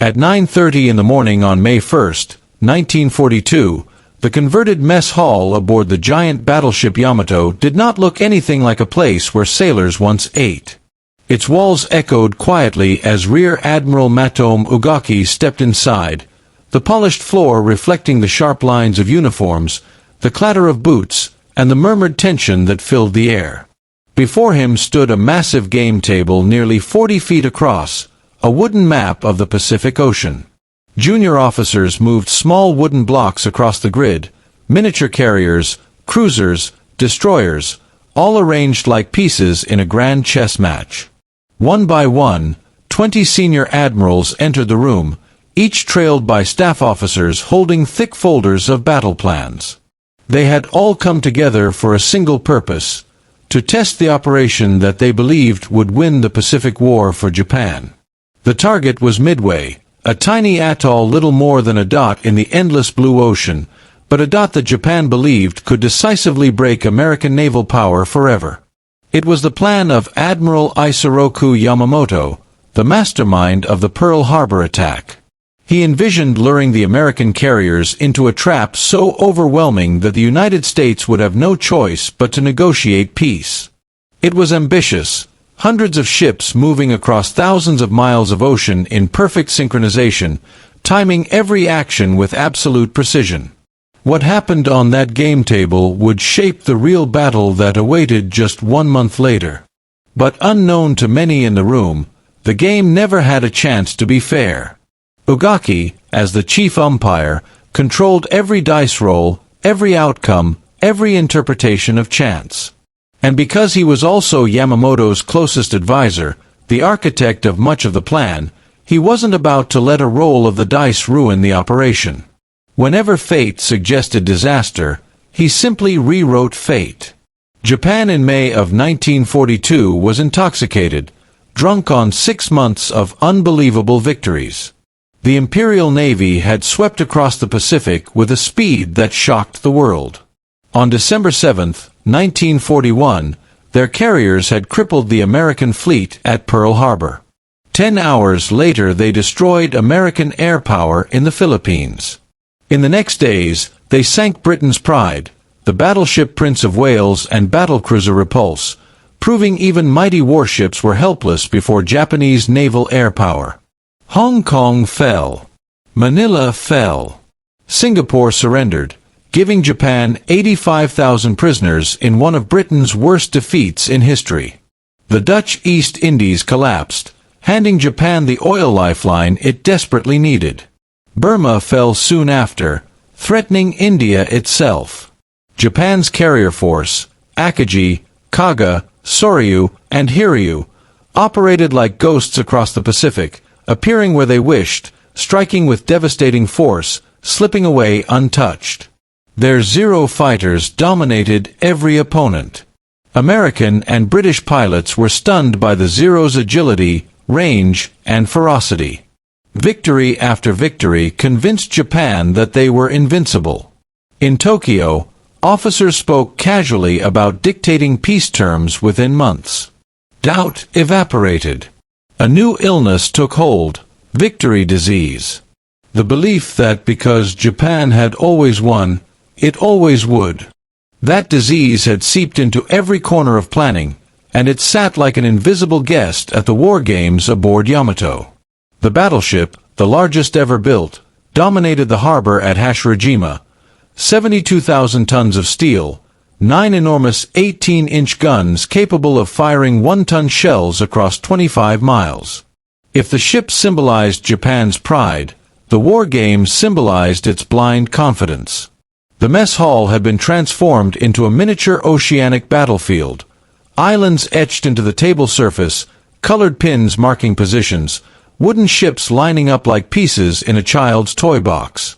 At 9:30 in the morning on May 1, 1942, the converted mess hall aboard the giant battleship Yamato did not look anything like a place where sailors once ate. Its walls echoed quietly as Rear Admiral Matome Ugaki stepped inside, the polished floor reflecting the sharp lines of uniforms, the clatter of boots, and the murmured tension that filled the air. Before him stood a massive game table nearly 40 feet across, a wooden map of the Pacific Ocean. Junior officers moved small wooden blocks across the grid, miniature carriers, cruisers, destroyers, all arranged like pieces in a grand chess match. One by one, 20 senior admirals entered the room, each trailed by staff officers holding thick folders of battle plans. They had all come together for a single purpose: to test the operation that they believed would win the Pacific War for Japan. The target was Midway, a tiny atoll little more than a dot in the endless blue ocean, but a dot that Japan believed could decisively break American naval power forever. It was the plan of Admiral Isoroku Yamamoto, the mastermind of the Pearl Harbor attack. He envisioned luring the American carriers into a trap so overwhelming that the United States would have no choice but to negotiate peace. It was ambitious, hundreds of ships moving across thousands of miles of ocean in perfect synchronization, timing every action with absolute precision. What happened on that game table would shape the real battle that awaited just 1 month later. But unknown to many in the room, the game never had a chance to be fair. Ugaki, as the chief umpire, controlled every dice roll, every outcome, every interpretation of chance. And because he was also Yamamoto's closest advisor, the architect of much of the plan, he wasn't about to let a roll of the dice ruin the operation. Whenever fate suggested disaster, he simply rewrote fate. Japan in May of 1942 was intoxicated, drunk on 6 months of unbelievable victories. The Imperial Navy had swept across the Pacific with a speed that shocked the world. On December 7, 1941, their carriers had crippled the American fleet at Pearl Harbor. 10 hours later they destroyed American air power in the Philippines. In the next days, they sank Britain's pride, the battleship Prince of Wales and battlecruiser Repulse, proving even mighty warships were helpless before Japanese naval air power. Hong Kong fell. Manila fell. Singapore surrendered, giving Japan 85,000 prisoners in one of Britain's worst defeats in history. The Dutch East Indies collapsed, handing Japan the oil lifeline it desperately needed. Burma fell soon after, threatening India itself. Japan's carrier force, Akagi, Kaga, Soryu, and Hiryu, operated like ghosts across the Pacific, appearing where they wished, striking with devastating force, slipping away untouched. Their Zero fighters dominated every opponent. American and British pilots were stunned by the Zero's agility, range, and ferocity. Victory after victory convinced Japan that they were invincible. In Tokyo, officers spoke casually about dictating peace terms within months. Doubt evaporated. A new illness took hold, victory disease. The belief that because Japan had always won, it always would. That disease had seeped into every corner of planning, and it sat like an invisible guest at the war games aboard Yamato. The battleship, the largest ever built, dominated the harbor at Hashirajima, 72,000 tons of steel, 9 enormous 18-inch guns capable of firing 1-ton shells across 25 miles. If the ship symbolized Japan's pride, the war games symbolized its blind confidence. The mess hall had been transformed into a miniature oceanic battlefield. Islands etched into the table surface, colored pins marking positions, wooden ships lining up like pieces in a child's toy box.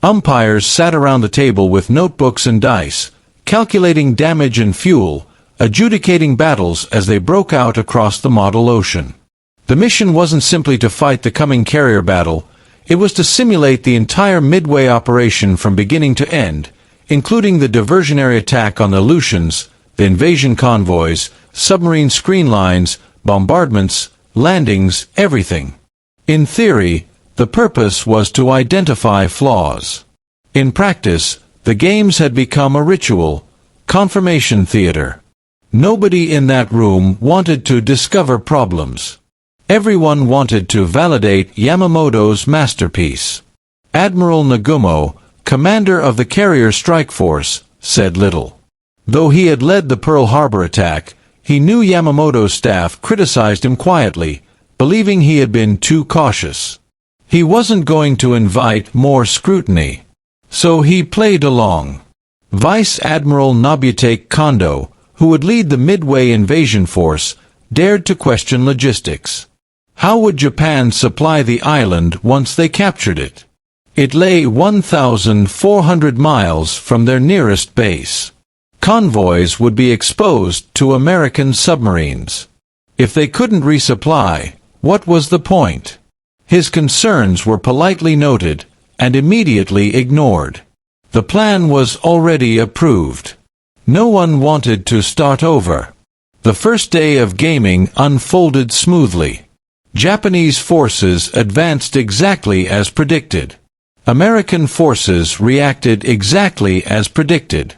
Umpires sat around the table with notebooks and dice, calculating damage and fuel, adjudicating battles as they broke out across the model ocean. The mission wasn't simply to fight the coming carrier battle, it was to simulate the entire Midway operation from beginning to end, including the diversionary attack on the Aleutians, the invasion convoys, submarine screen lines, bombardments, landings, everything. In theory, The purpose was to identify flaws. In practice, the games had become a ritual, confirmation theater. Nobody in that room wanted to discover problems. Everyone wanted to validate Yamamoto's masterpiece. Admiral Nagumo, commander of the carrier strike force, said little. Though he had led the Pearl Harbor attack, he knew Yamamoto's staff criticized him quietly, believing he had been too cautious. He wasn't going to invite more scrutiny. So he played along. Vice Admiral Nobutake Kondo, who would lead the Midway invasion force, dared to question logistics. How would Japan supply the island once they captured it? It lay 1,400 miles from their nearest base. Convoys would be exposed to American submarines. If they couldn't resupply, what was the point? His concerns were politely noted and immediately ignored. The plan was already approved. No one wanted to start over. The first day of gaming unfolded smoothly. Japanese forces advanced exactly as predicted. American forces reacted exactly as predicted.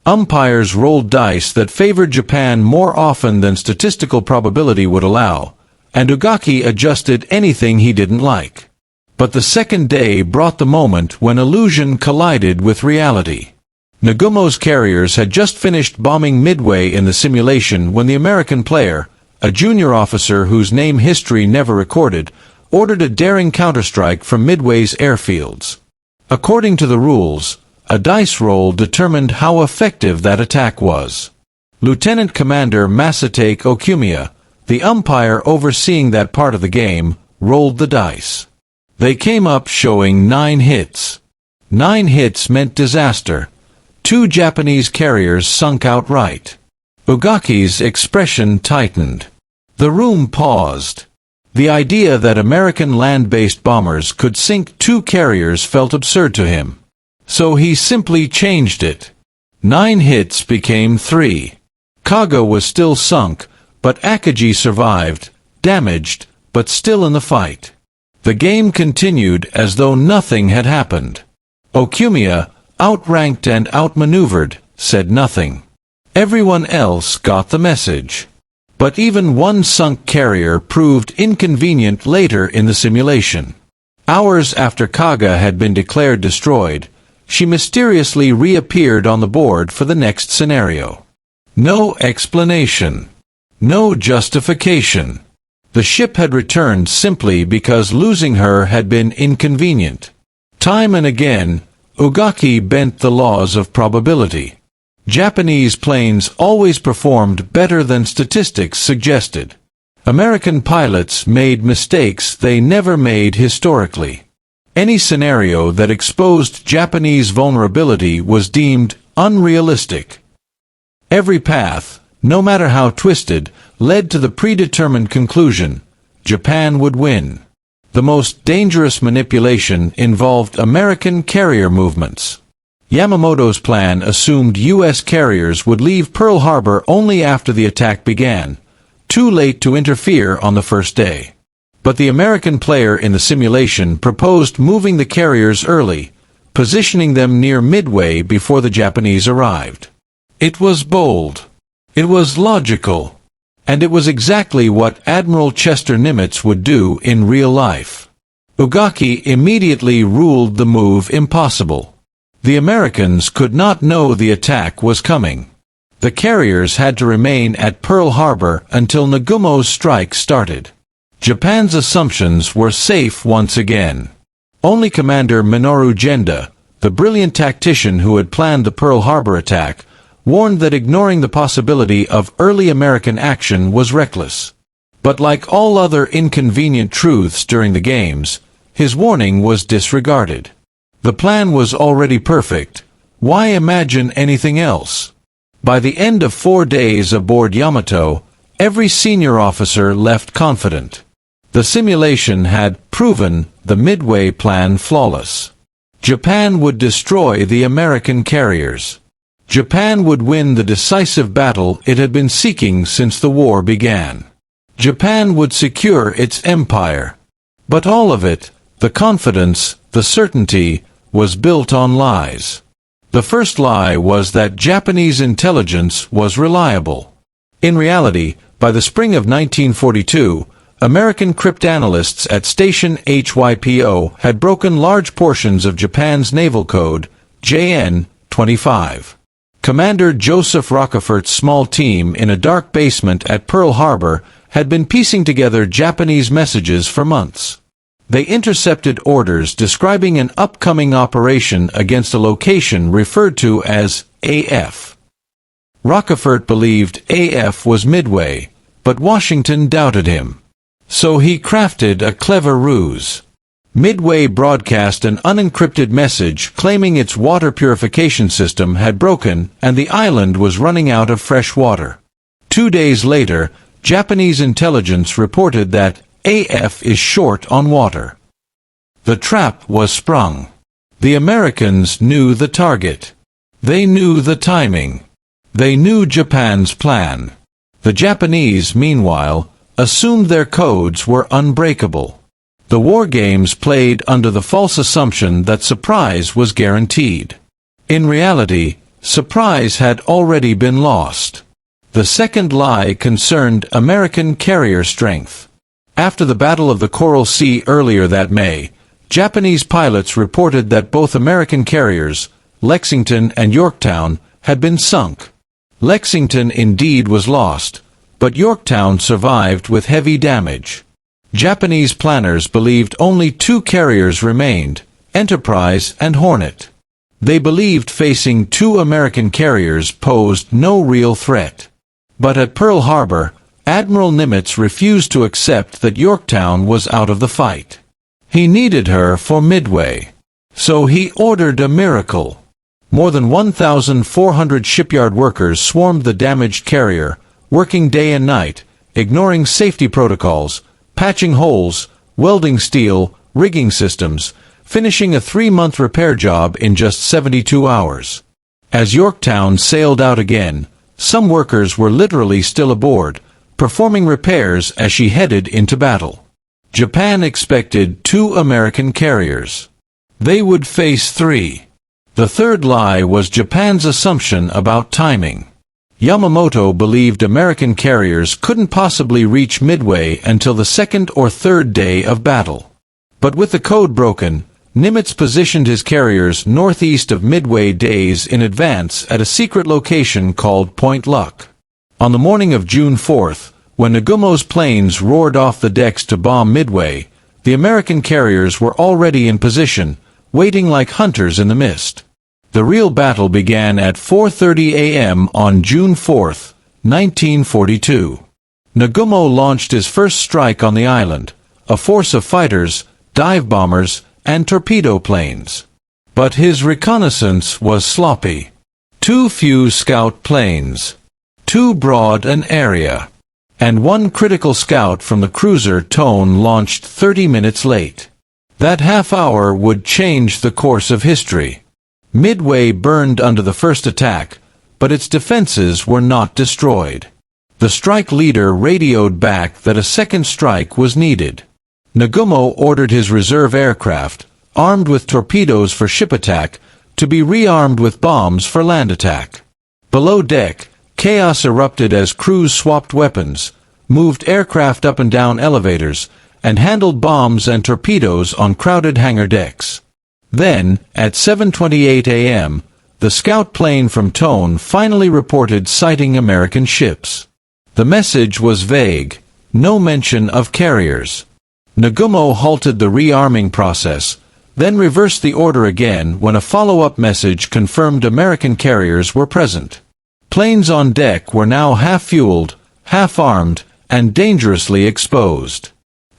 Umpires rolled dice that favored Japan more often than statistical probability would allow, and Ugaki adjusted anything he didn't like. But the second day brought the moment when illusion collided with reality. Nagumo's carriers had just finished bombing Midway in the simulation when the American player, a junior officer whose name history never recorded, ordered a daring counterstrike from Midway's airfields. According to the rules, a dice roll determined how effective that attack was. Lieutenant Commander Masatake Okumiya, the umpire overseeing that part of the game, rolled the dice. They came up showing 9 hits. 9 hits meant disaster. 2 Japanese carriers sunk outright. Ugaki's expression tightened. The room paused. The idea that American land-based bombers could sink 2 carriers felt absurd to him. So he simply changed it. 9 hits became 3. Kaga was still sunk, but Akagi survived, damaged, but still in the fight. The game continued as though nothing had happened. Okumiya, outranked and outmaneuvered, said nothing. Everyone else got the message. But even one sunk carrier proved inconvenient later in the simulation. Hours after Kaga had been declared destroyed, she mysteriously reappeared on the board for the next scenario. No explanation. No justification. The ship had returned simply because losing her had been inconvenient. Time and again, Ugaki bent the laws of probability. Japanese planes always performed better than statistics suggested. American pilots made mistakes they never made historically. Any scenario that exposed Japanese vulnerability was deemed unrealistic. Every path, no matter how twisted, led to the predetermined conclusion: Japan would win. The most dangerous manipulation involved American carrier movements. Yamamoto's plan assumed U.S. carriers would leave Pearl Harbor only after the attack began, too late to interfere on the first day. But the American player in the simulation proposed moving the carriers early, positioning them near Midway before the Japanese arrived. It was bold. It was logical. And it was exactly what Admiral Chester Nimitz would do in real life. Ugaki immediately ruled the move impossible. The Americans could not know the attack was coming. The carriers had to remain at Pearl Harbor until Nagumo's strike started. Japan's assumptions were safe once again. Only Commander Minoru Genda, the brilliant tactician who had planned the Pearl Harbor attack, warned that ignoring the possibility of early American action was reckless. But like all other inconvenient truths during the games, his warning was disregarded. The plan was already perfect. Why imagine anything else? By the end of 4 days aboard Yamato, every senior officer left confident. The simulation had proven the Midway plan flawless. Japan would destroy the American carriers. Japan would win the decisive battle it had been seeking since the war began. Japan would secure its empire. But all of it, The confidence, the certainty, was built on lies. The first lie was that Japanese intelligence was reliable. In reality, by the spring of 1942, American cryptanalysts at Station HYPO had broken large portions of Japan's naval code, JN-25. Commander Joseph Rockefeller's small team in a dark basement at Pearl Harbor had been piecing together Japanese messages for months. They intercepted orders describing an upcoming operation against a location referred to as AF. Rockefeller believed AF was Midway, but Washington doubted him. So he crafted a clever ruse. Midway broadcast an unencrypted message claiming its water purification system had broken and the island was running out of fresh water. 2 days later, Japanese intelligence reported that AF is short on water. The trap was sprung. The Americans knew the target. They knew the timing. They knew Japan's plan. The Japanese, meanwhile, assumed their codes were unbreakable. The war games played under the false assumption that surprise was guaranteed. In reality, surprise had already been lost. The second lie concerned American carrier strength. After the Battle of the Coral Sea earlier that May, Japanese pilots reported that both American carriers, Lexington and Yorktown, had been sunk. Lexington indeed was lost, but Yorktown survived with heavy damage. Japanese planners believed only 2 carriers remained, Enterprise and Hornet. They believed facing 2 American carriers posed no real threat. But at Pearl Harbor, Admiral Nimitz refused to accept that Yorktown was out of the fight. He needed her for Midway. So he ordered a miracle. More than 1,400 shipyard workers swarmed the damaged carrier, working day and night, ignoring safety protocols, patching holes, welding steel, rigging systems, finishing a 3-month repair job in just 72 hours. As Yorktown sailed out again, some workers were literally still aboard, performing repairs as she headed into battle. Japan expected 2 American carriers. They would face 3. The third lie was Japan's assumption about timing. Yamato believed American carriers couldn't possibly reach Midway until the 2nd or 3rd day of battle. But with the code broken, Nimitz positioned his carriers northeast of Midway days in advance at a secret location called Point Luck. On the morning of June 4th, when Nagumo's planes roared off the decks to bomb Midway, the American carriers were already in position, waiting like hunters in the mist. The real battle began at 4:30 a.m. on June 4, 1942. Nagumo launched his first strike on the island, a force of fighters, dive bombers, and torpedo planes. But his reconnaissance was sloppy. Too few scout planes, too broad an area, and 1 critical scout from the cruiser Tone launched 30 minutes late. That half hour would change the course of history. Midway burned under the first attack, but its defenses were not destroyed. The strike leader radioed back that a second strike was needed. Nagumo ordered his reserve aircraft, armed with torpedoes for ship attack, to be rearmed with bombs for land attack. Below deck, chaos erupted as crews swapped weapons, moved aircraft up and down elevators, and handled bombs and torpedoes on crowded hangar decks. Then, at 7:28 a.m., the scout plane from Tone finally reported sighting American ships. The message was vague, no mention of carriers. Nagumo halted the rearming process, then reversed the order again when a follow-up message confirmed American carriers were present. Planes on deck were now half-fueled, half-armed, and dangerously exposed.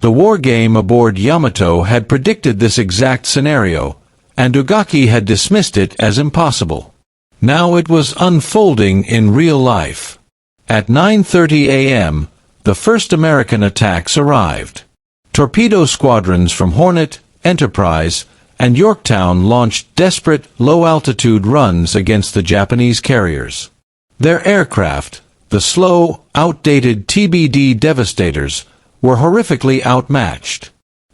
The war game aboard Yamato had predicted this exact scenario, and Ugaki had dismissed it as impossible. Now it was unfolding in real life. At 9:30 a.m., the first American attacks arrived. Torpedo squadrons from Hornet, Enterprise, and Yorktown launched desperate, low-altitude runs against the Japanese carriers. Their aircraft, the slow, outdated TBD Devastators, were horrifically outmatched.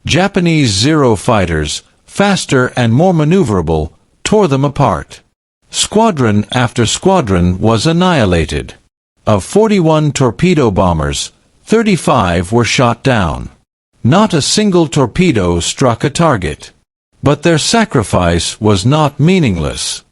Japanese Zero fighters, faster and more maneuverable, tore them apart. Squadron after squadron was annihilated. Of 41 torpedo bombers, 35 were shot down. Not a single torpedo struck a target. But their sacrifice was not meaningless.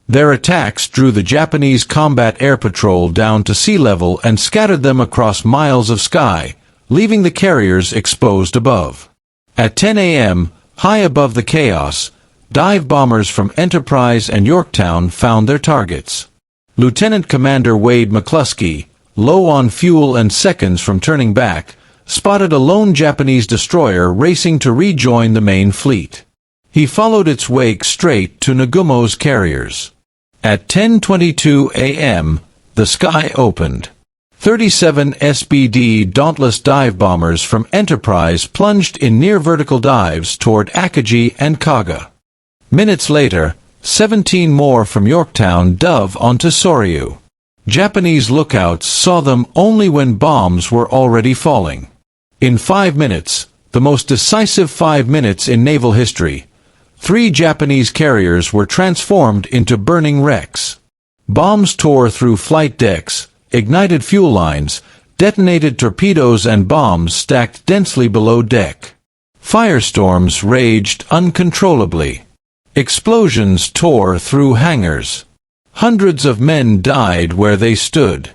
Their attacks drew the Japanese combat air patrol down to sea level and scattered them across miles of sky, leaving the carriers exposed above. At 10 a.m., high above the chaos, dive bombers from Enterprise and Yorktown found their targets. Lieutenant Commander Wade McCluskey, low on fuel and seconds from turning back, spotted a lone Japanese destroyer racing to rejoin the main fleet. He followed its wake straight to Nagumo's carriers. At 10:22 a.m., the sky opened. 37 SBD Dauntless dive bombers from Enterprise plunged in near-vertical dives toward Akagi and Kaga. Minutes later, 17 more from Yorktown dove onto Soryu. Japanese lookouts saw them only when bombs were already falling. In 5 minutes, the most decisive 5 minutes in naval history, 3 Japanese carriers were transformed into burning wrecks. Bombs tore through flight decks, ignited fuel lines, detonated torpedoes and bombs stacked densely below deck. Firestorms raged uncontrollably. Explosions tore through hangars. Hundreds of men died where they stood.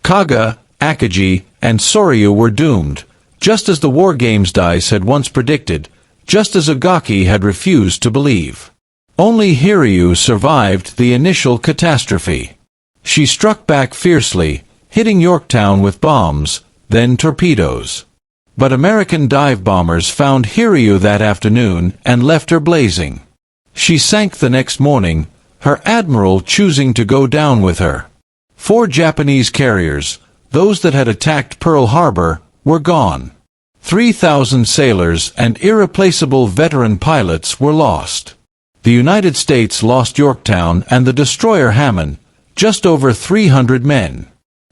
Kaga, Akagi, and Soryu were doomed, just as the War Games dice had once predicted, just as Ogaki had refused to believe. Only Hiryu survived the initial catastrophe. She struck back fiercely, hitting Yorktown with bombs, then torpedoes. But American dive bombers found Hiryu that afternoon and left her blazing. She sank the next morning, her admiral choosing to go down with her. 4 Japanese carriers, those that had attacked Pearl Harbor, were gone. 3,000 sailors and irreplaceable veteran pilots were lost. The United States lost Yorktown and the destroyer Hammond, just over 300 men.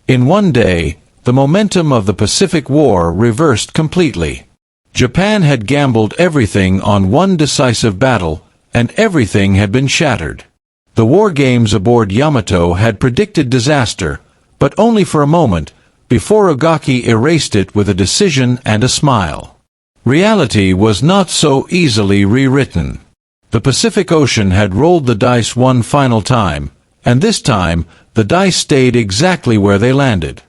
In one day, the momentum of the Pacific War reversed completely. Japan had gambled everything on one decisive battle, and everything had been shattered. The war games aboard Yamato had predicted disaster, but only for a moment, before Ogaki erased it with a decision and a smile. Reality was not so easily rewritten. The Pacific Ocean had rolled the dice one final time, and this time, the dice stayed exactly where they landed.